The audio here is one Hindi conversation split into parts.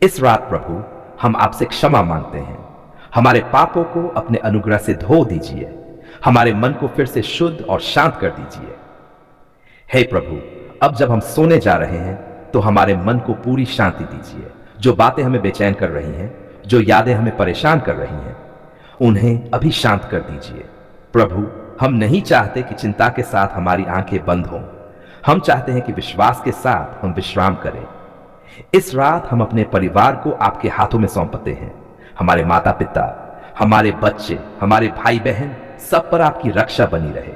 इस रात प्रभु हम आपसे क्षमा मांगते हैं। हमारे पापों को अपने अनुग्रह से धो दीजिए। हमारे मन को फिर से शुद्ध और शांत कर दीजिए। हे प्रभु, अब जब हम सोने जा रहे हैं तो हमारे मन को पूरी शांति दीजिए। जो बातें हमें बेचैन कर रही हैं, जो यादें हमें परेशान कर रही हैं, उन्हें अभी शांत कर दीजिए। प्रभु, हम नहीं चाहते कि चिंता के साथ हमारी आंखें बंद हों। हम चाहते हैं कि विश्वास के साथ हम विश्राम करें। इस रात हम अपने परिवार को आपके हाथों में सौंपते हैं। हमारे माता पिता, हमारे बच्चे, हमारे भाई बहन, सब पर आपकी रक्षा बनी रहे।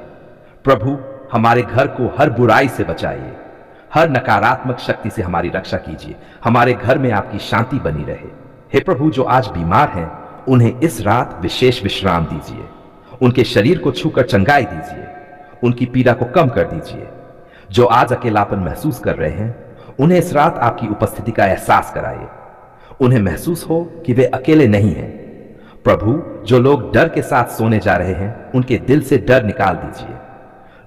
प्रभु, हमारे घर को हर बुराई से बचाइए। हर नकारात्मक शक्ति से हमारी रक्षा कीजिए। हमारे घर में आपकी शांति बनी रहे। हे प्रभु, जो आज बीमार हैं, उन्हें इस रात विशेष विश्राम दीजिए। उनके शरीर को छूकर चंगाई दीजिए। उनकी पीड़ा को कम कर दीजिए। जो आज अकेलापन महसूस कर रहे हैं, उन्हें इस रात आपकी उपस्थिति का एहसास कराइए। उन्हें महसूस हो कि वे अकेले नहीं हैं। प्रभु, जो लोग डर के साथ सोने जा रहे हैं, उनके दिल से डर निकाल दीजिए।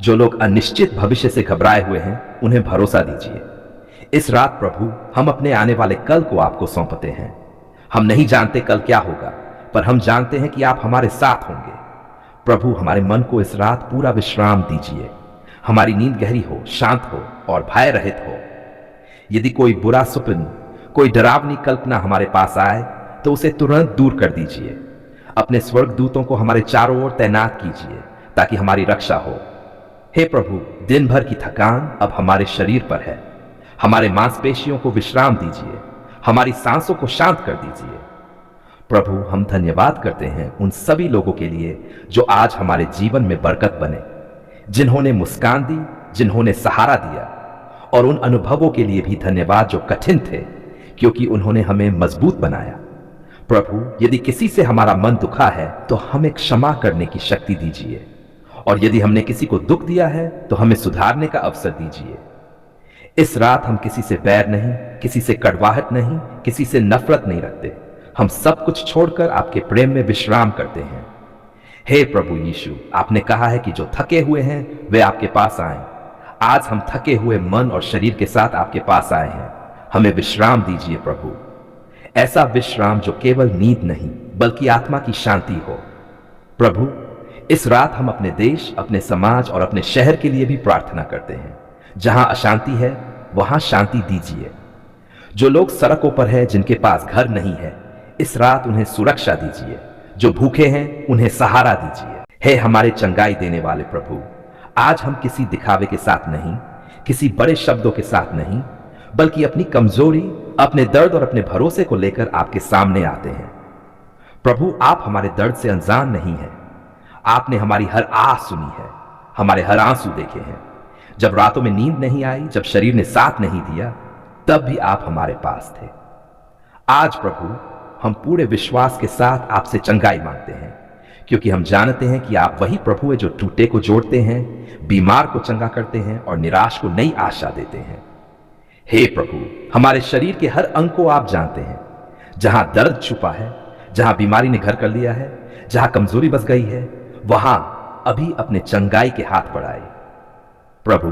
जो लोग अनिश्चित भविष्य से घबराए हुए हैं, उन्हें भरोसा दीजिए। इस रात प्रभु, हम अपने आने वाले कल को आपको सौंपते हैं। हम नहीं जानते कल क्या होगा, पर हम जानते हैं कि आप हमारे साथ होंगे। प्रभु, हमारे मन को इस रात पूरा विश्राम दीजिए। हमारी नींद गहरी हो, शांत हो और भय रहित हो। यदि कोई बुरा स्वप्न, कोई डरावनी कल्पना हमारे पास आए, तो उसे तुरंत दूर कर दीजिए। अपने स्वर्गदूतों को हमारे चारों ओर तैनात कीजिए ताकि हमारी रक्षा हो। हे प्रभु, दिन भर की थकान अब हमारे शरीर पर है। हमारे मांसपेशियों को विश्राम दीजिए। हमारी सांसों को शांत कर दीजिए। प्रभु, हम धन्यवाद करते हैं उन सभी लोगों के लिए जो आज हमारे जीवन में बरकत बने, जिन्होंने मुस्कान दी, जिन्होंने सहारा दिया, और उन अनुभवों के लिए भी धन्यवाद जो कठिन थे, क्योंकि उन्होंने हमें मजबूत बनाया। प्रभु, यदि किसी से हमारा मन दुखा है तो हमें क्षमा करने की शक्ति दीजिए, और यदि हमने किसी को दुख दिया है तो हमें सुधारने का अवसर दीजिए। इस रात हम किसी से बैर नहीं, किसी से कड़वाहट नहीं, किसी से नफरत नहीं रखते। हम सब कुछ छोड़कर आपके प्रेम में विश्राम करते हैं। हे प्रभु यीशु, आपने कहा है कि जो थके हुए हैं वे आपके पास आएं। आज हम थके हुए मन और शरीर के साथ आपके पास आए हैं। हमें विश्राम दीजिए प्रभु, ऐसा विश्राम जो केवल नींद नहीं बल्कि आत्मा की शांति हो। प्रभु, इस रात हम अपने देश, अपने समाज और अपने शहर के लिए भी प्रार्थना करते हैं। जहां अशांति है, वहां शांति दीजिए। जो लोग सड़कों पर हैं, जिनके पास घर नहीं है, इस रात उन्हें सुरक्षा दीजिए। जो भूखे हैं, उन्हें सहारा दीजिए। हे हमारे चंगाई देने वाले प्रभु, आज हम किसी दिखावे के साथ नहीं, किसी बड़े शब्दों के साथ नहीं, बल्कि अपनी कमजोरी, अपने दर्द और अपने भरोसे को लेकर आपके सामने आते हैं। प्रभु, आप हमारे दर्द से अनजान नहीं हैं। आपने हमारी हर आस सुनी है, हमारे हर आंसू देखे हैं। जब रातों में नींद नहीं आई, जब शरीर ने साथ नहीं दिया, तब भी आप हमारे पास थे। आज प्रभु, हम पूरे विश्वास के साथ आपसे चंगाई मांगते हैं, क्योंकि हम जानते हैं कि आप वही प्रभु है जो टूटे को जोड़ते हैं, बीमार को चंगा करते हैं और निराश को नई आशा देते हैं। हे प्रभु, हमारे शरीर के हर अंग को आप जानते हैं। जहां दर्द छुपा है, जहां बीमारी ने घर कर लिया है, जहां कमजोरी बस गई है, वहां अभी अपने चंगाई के हाथ बढ़ाए। प्रभु,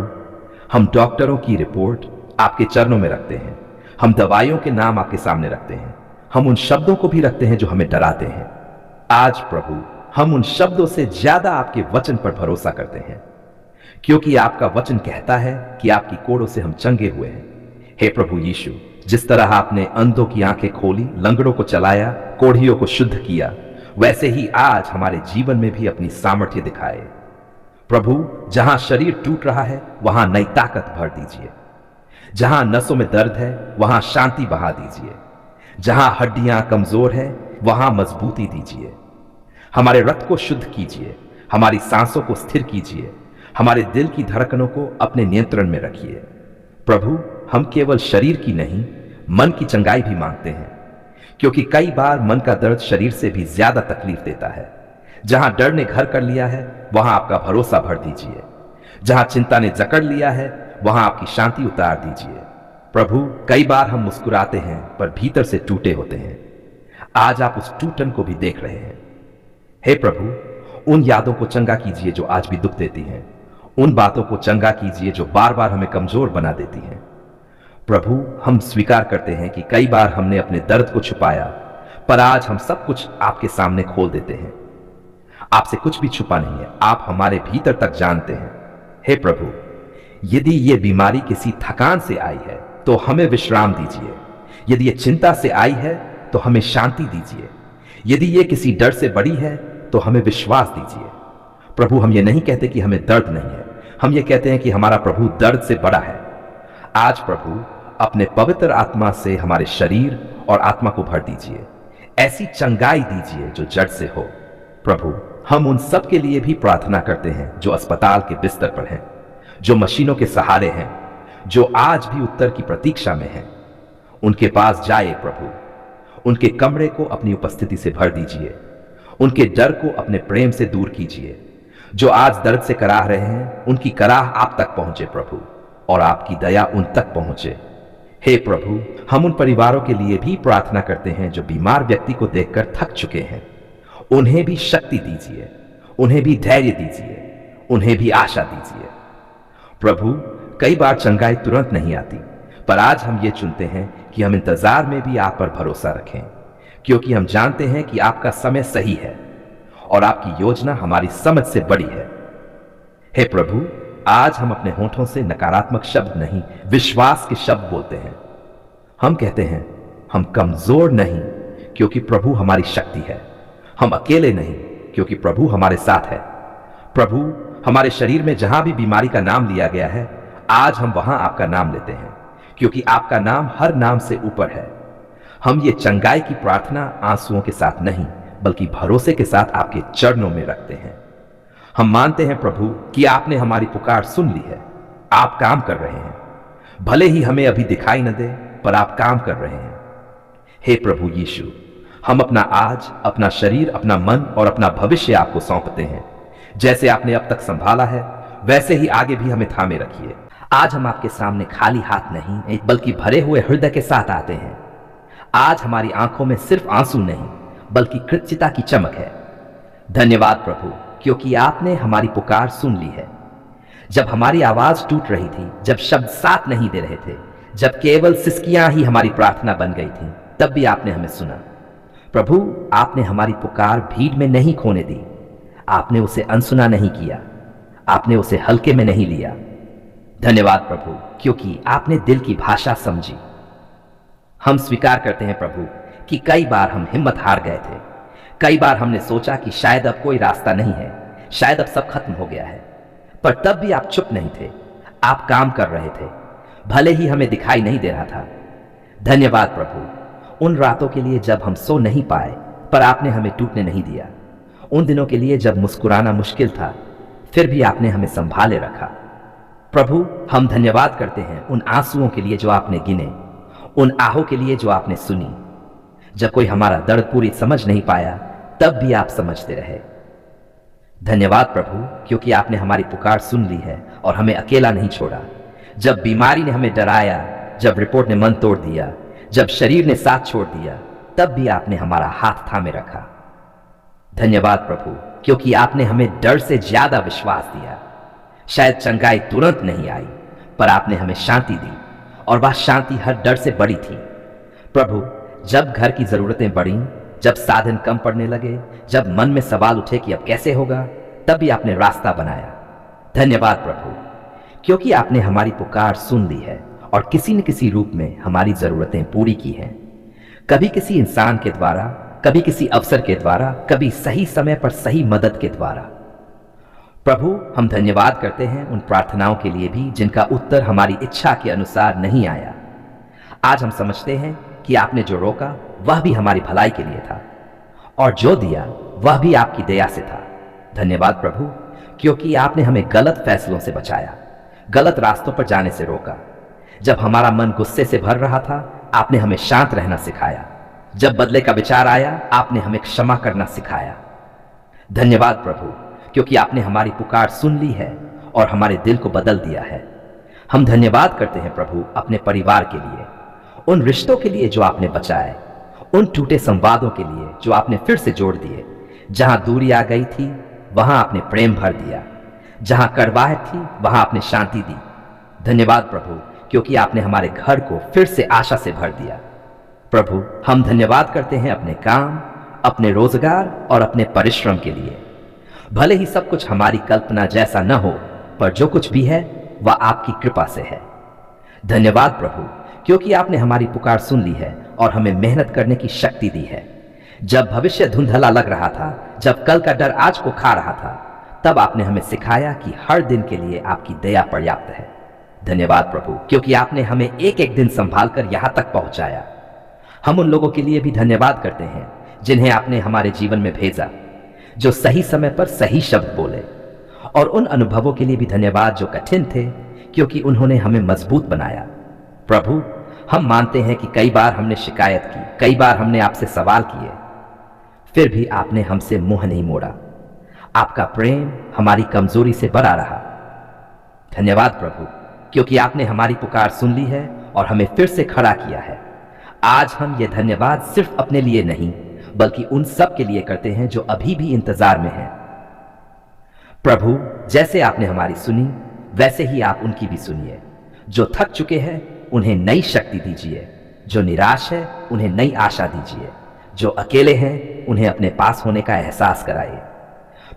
हम डॉक्टरों की रिपोर्ट आपके चरणों में रखते हैं। हम दवाइयों के नाम आपके सामने रखते हैं। हम उन शब्दों को भी रखते हैं जो हमें डराते हैं। आज प्रभु, हम उन शब्दों से ज्यादा आपके वचन पर भरोसा करते हैं, क्योंकि आपका वचन कहता है कि आपकी कोड़ों से हम चंगे हुए हैं। हे प्रभु यीशु, जिस तरह आपने अंधों की आंखें खोली, लंगड़ों को चलाया, कोढ़ियों को शुद्ध किया, वैसे ही आज हमारे जीवन में भी अपनी सामर्थ्य दिखाए। प्रभु, जहां शरीर टूट रहा है, वहां नई ताकत भर दीजिए। जहां नसों में दर्द है, वहां शांति बहा दीजिए। जहां हड्डियां कमजोर है, वहां मजबूती दीजिए। हमारे रक्त को शुद्ध कीजिए, हमारी सांसों को स्थिर कीजिए, हमारे दिल की धड़कनों को अपने नियंत्रण में रखिए। प्रभु, हम केवल शरीर की नहीं, मन की चंगाई भी मांगते हैं, क्योंकि कई बार मन का दर्द शरीर से भी ज्यादा तकलीफ देता है। जहां डर ने घर कर लिया है, वहां आपका भरोसा भर दीजिए। जहां चिंता ने जकड़ लिया है, वहां आपकी शांति उतार दीजिए। प्रभु, कई बार हम मुस्कुराते हैं पर भीतर से टूटे होते हैं। आज आप उस टूटन को भी देख रहे हैं। हे प्रभु, उन यादों को चंगा कीजिए जो आज भी दुख देती हैं। उन बातों को चंगा कीजिए जो बार बार हमें कमजोर बना देती हैं। प्रभु, हम स्वीकार करते हैं कि कई बार हमने अपने दर्द को छुपाया, पर आज हम सब कुछ आपके सामने खोल देते हैं। आपसे कुछ भी छुपा नहीं है, आप हमारे भीतर तक जानते हैं। हे प्रभु, यदि ये बीमारी किसी थकान से आई है तो हमें विश्राम दीजिए। यदि ये चिंता से आई है तो हमें शांति दीजिए। यदि ये किसी डर से बड़ी है तो हमें विश्वास दीजिए। प्रभु, हम ये नहीं कहते कि हमें दर्द नहीं है, हम ये कहते हैं कि हमारा प्रभु दर्द से बड़ा है। आज प्रभु, अपने पवित्र आत्मा से हमारे शरीर और आत्मा को भर दीजिए। ऐसी चंगाई दीजिए जो जड़ से हो। प्रभु, हम उन सब के लिए भी प्रार्थना करते हैं जो अस्पताल के बिस्तर पर हैं, जो मशीनों के सहारे हैं, जो आज भी उत्तर की प्रतीक्षा में हैं। उनके पास जाए प्रभु, उनके कमरे को अपनी उपस्थिति से भर दीजिए। उनके डर को अपने प्रेम से दूर कीजिए। जो आज दर्द से कराह रहे हैं, उनकी कराह आप तक पहुंचे प्रभु, और आपकी दया उन तक पहुंचे। हे प्रभु, हम उन परिवारों के लिए भी प्रार्थना करते हैं जो बीमार व्यक्ति को देखकर थक चुके हैं। उन्हें भी शक्ति दीजिए, उन्हें भी धैर्य दीजिए, उन्हें भी आशा दीजिए। प्रभु, कई बार चंगाई तुरंत नहीं आती, पर आज हम ये चुनते हैं कि हम इंतजार में भी आप पर भरोसा रखें, क्योंकि हम जानते हैं कि आपका समय सही है और आपकी योजना हमारी समझ से बड़ी है। हे प्रभु, आज हम अपने होठों से नकारात्मक शब्द नहीं, विश्वास के शब्द बोलते हैं। हम कहते हैं, हम कमजोर नहीं, क्योंकि प्रभु हमारी शक्ति है। हम अकेले नहीं, क्योंकि प्रभु हमारे साथ है। प्रभु, हमारे शरीर में जहां भी बीमारी का नाम लिया गया है, आज हम वहां आपका नाम लेते हैं, क्योंकि आपका नाम हर नाम से ऊपर है। हम ये चंगाई की प्रार्थना आंसुओं के साथ नहीं, बल्कि भरोसे के साथ आपके चरणों में रखते हैं। हम मानते हैं प्रभु कि आपने हमारी पुकार सुन ली है। आप काम कर रहे हैं, भले ही हमें अभी दिखाई न दे, पर आप काम कर रहे हैं। हे प्रभु यीशु, हम अपना आज, अपना शरीर, अपना मन और अपना भविष्य आपको सौंपते हैं। जैसे आपने अब तक संभाला है, वैसे ही आगे भी हमें थामे रखिए। आज हम आपके सामने खाली हाथ नहीं, बल्कि भरे हुए हृदय के साथ आते हैं। आज हमारी आंखों में सिर्फ आंसू नहीं, बल्कि कृतज्ञता की चमक है। धन्यवाद प्रभु, क्योंकि आपने हमारी पुकार सुन ली है। जब हमारी आवाज टूट रही थी, जब शब्द साथ नहीं दे रहे थे, जब केवल सिसकियां ही हमारी प्रार्थना बन गई थी, तब भी आपने हमें सुना। प्रभु, आपने हमारी पुकार भीड़ में नहीं खोने दी। आपने उसे अनसुना नहीं किया, आपने उसे हल्के में नहीं लिया। धन्यवाद प्रभु, क्योंकि आपने दिल की भाषा समझी। हम स्वीकार करते हैं प्रभु कि कई बार हम हिम्मत हार गए थे। कई बार हमने सोचा कि शायद अब कोई रास्ता नहीं है, शायद अब सब खत्म हो गया है, पर तब भी आप चुप नहीं थे। आप काम कर रहे थे, भले ही हमें दिखाई नहीं दे रहा था। धन्यवाद प्रभु, उन रातों के लिए जब हम सो नहीं पाए, पर आपने हमें टूटने नहीं दिया। उन दिनों के लिए जब मुस्कुराना मुश्किल था, फिर भी आपने हमें संभाले रखा। प्रभु, हम धन्यवाद करते हैं उन आंसुओं के लिए जो आपने गिने, उन आहों के लिए जो आपने सुनी। जब कोई हमारा दर्द पूरी समझ नहीं पाया, तब भी आप समझते रहे। धन्यवाद प्रभु, क्योंकि आपने हमारी पुकार सुन ली है और हमें अकेला नहीं छोड़ा। जब बीमारी ने हमें डराया, जब रिपोर्ट ने मन तोड़ दिया, जब शरीर ने साथ छोड़ दिया, तब भी आपने हमारा हाथ थामे रखा। धन्यवाद प्रभु, क्योंकि आपने हमें डर से ज्यादा विश्वास दिया। शायद चंगाई तुरंत नहीं आई, पर आपने हमें शांति दी, और वह शांति हर डर से बड़ी थी। प्रभु, जब घर की जरूरतें बढ़ीं, जब साधन कम पड़ने लगे, जब मन में सवाल उठे कि अब कैसे होगा, तब भी आपने रास्ता बनाया। धन्यवाद प्रभु, क्योंकि आपने हमारी पुकार सुन ली है और किसी न किसी रूप में हमारी जरूरतें पूरी की हैं। कभी किसी इंसान के द्वारा, कभी किसी अवसर के द्वारा, कभी सही समय पर सही मदद के द्वारा। प्रभु, हम धन्यवाद करते हैं उन प्रार्थनाओं के लिए भी जिनका उत्तर हमारी इच्छा के अनुसार नहीं आया। आज हम समझते हैं कि आपने जो रोका वह भी हमारी भलाई के लिए था, और जो दिया वह भी आपकी दया से था। धन्यवाद प्रभु, क्योंकि आपने हमें गलत फैसलों से बचाया, गलत रास्तों पर जाने से रोका। जब हमारा मन गुस्से से भर रहा था, आपने हमें शांत रहना सिखाया। जब बदले का विचार आया, आपने हमें क्षमा करना सिखाया। धन्यवाद प्रभु, क्योंकि आपने हमारी पुकार सुन ली है और हमारे दिल को बदल दिया है। हम धन्यवाद करते हैं प्रभु अपने परिवार के लिए, उन रिश्तों के लिए जो आपने बचाए, उन टूटे संवादों के लिए जो आपने फिर से जोड़ दिए। जहां दूरी आ गई थी, वहां आपने प्रेम भर दिया। जहां कड़वाहट थी, वहां आपने शांति दी। धन्यवाद प्रभु, क्योंकि आपने हमारे घर को फिर से आशा से भर दिया। प्रभु, हम धन्यवाद करते हैं अपने काम, अपने रोजगार और अपने परिश्रम के लिए। भले ही सब कुछ हमारी कल्पना जैसा न हो, पर जो कुछ भी है वह आपकी कृपा से है। धन्यवाद प्रभु, क्योंकि आपने हमारी पुकार सुन ली है और हमें मेहनत करने की शक्ति दी है। जब भविष्य धुंधला लग रहा था, जब कल का डर आज को खा रहा था, तब आपने हमें सिखाया कि हर दिन के लिए आपकी दया पर्याप्त है। धन्यवाद प्रभु, क्योंकि आपने हमें एक एक दिन संभाल कर यहां तक पहुंचाया। हम उन लोगों के लिए भी धन्यवाद करते हैं जिन्हें आपने हमारे जीवन में भेजा, जो सही समय पर सही शब्द बोले, और उन अनुभवों के लिए भी धन्यवाद जो कठिन थे, क्योंकि उन्होंने हमें मजबूत बनाया। प्रभु, हम मानते हैं कि कई बार हमने शिकायत की, कई बार हमने आपसे सवाल किए, फिर भी आपने हमसे मुंह नहीं मोड़ा। आपका प्रेम हमारी कमजोरी से बड़ा रहा। धन्यवाद प्रभु, क्योंकि आपने हमारी पुकार सुन ली है और हमें फिर से खड़ा किया है। आज हम ये धन्यवाद सिर्फ अपने लिए नहीं, बल्कि उन सब के लिए करते हैं जो अभी भी इंतजार में हैं। प्रभु, जैसे आपने हमारी सुनी, वैसे ही आप उनकी भी सुनिए। जो थक चुके हैं उन्हें नई शक्ति दीजिए, जो निराश है उन्हें नई आशा दीजिए, जो अकेले हैं उन्हें अपने पास होने का एहसास कराइए।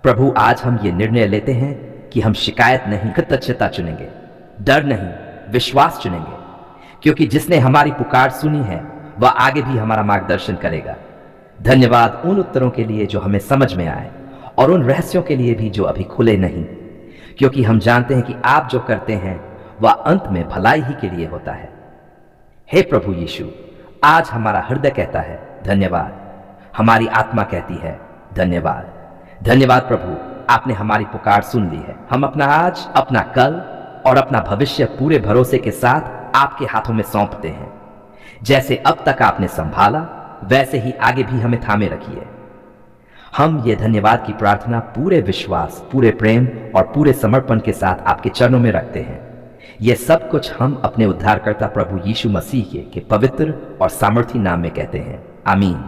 प्रभु, आज हम ये निर्णय लेते हैं कि हम शिकायत नहीं, कृतज्ञता चुनेंगे, डर नहीं, विश्वास चुनेंगे, क्योंकि जिसने हमारी पुकार सुनी है वह आगे भी हमारा मार्गदर्शन करेगा। धन्यवाद उन उत्तरों के लिए जो हमें समझ में आए, और उन रहस्यों के लिए भी जो अभी खुले नहीं, क्योंकि हम जानते हैं कि आप जो करते हैं वह अंत में भलाई ही के लिए होता है। हे प्रभु यीशु, आज हमारा हृदय कहता है धन्यवाद, हमारी आत्मा कहती है धन्यवाद। धन्यवाद प्रभु, आपने हमारी पुकार सुन ली है। हम अपना आज, अपना कल और अपना भविष्य पूरे भरोसे के साथ आपके हाथों में सौंपते हैं। जैसे अब तक आपने संभाला, वैसे ही आगे भी हमें थामे रखिए। हम ये धन्यवाद की प्रार्थना पूरे विश्वास, पूरे प्रेम और पूरे समर्पण के साथ आपके चरणों में रखते हैं। यह सब कुछ हम अपने उद्धारकर्ता प्रभु यीशु मसीह के पवित्र और सामर्थी नाम में कहते हैं। आमीन।